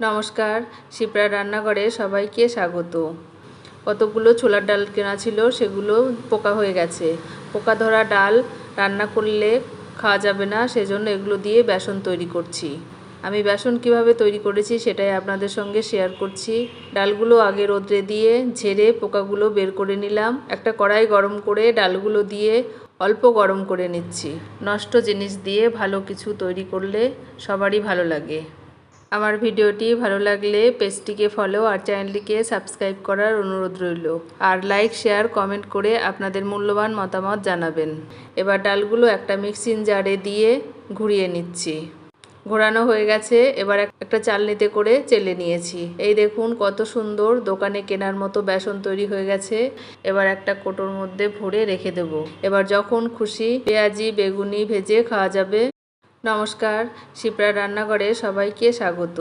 নমস্কার, শিপ্রা রান্নাঘরে সবাইকে স্বাগত। কতগুলো ছোলার ডাল কেনা ছিল, সেগুলো পোকা হয়ে গেছে। পোকা ধরা ডাল রান্না করলে খাওয়া যাবে না, সেজন্য এগুলো দিয়ে বেসন তৈরি করছি। আমি বেসন কিভাবে তৈরি করেছি সেটাই আপনাদের সঙ্গে শেয়ার করছি। ডালগুলো আগে রোদ্রে দিয়ে ঝেড়ে পোকাগুলো বের করে নিলাম। একটা কড়াই গরম করে ডালগুলো দিয়ে অল্প গরম করে নিচ্ছি। নষ্ট জিনিস দিয়ে ভালো কিছু তৈরি করলে সবারই ভালো লাগে। আমার ভিডিওটি ভালো লাগলে পেজটিকে ফলো আর চ্যানেলটিকে সাবস্ক্রাইব করার অনুরোধ রইল। আর লাইক, শেয়ার, কমেন্ট করে আপনাদের মূল্যবান মতামত জানাবেন। এবার ডালগুলো একটা মিক্সিং জারে দিয়ে ঘুরিয়ে নিচ্ছি। ঘোরানো হয়ে গেছে, এবার একটা চালনিতে করে চেলে নিয়েছি। এই দেখুন কত সুন্দর দোকানে কেনার মতো বেসন তৈরি হয়ে গেছে। এবার একটা কৌটোর মধ্যে ভরে রেখে দেব। এবার যখন খুশি পেঁয়াজি, বেগুনি ভেজে খাওয়া যাবে। নমস্কার, শিপ্রা রান্নাঘরে সবাইকে স্বাগত।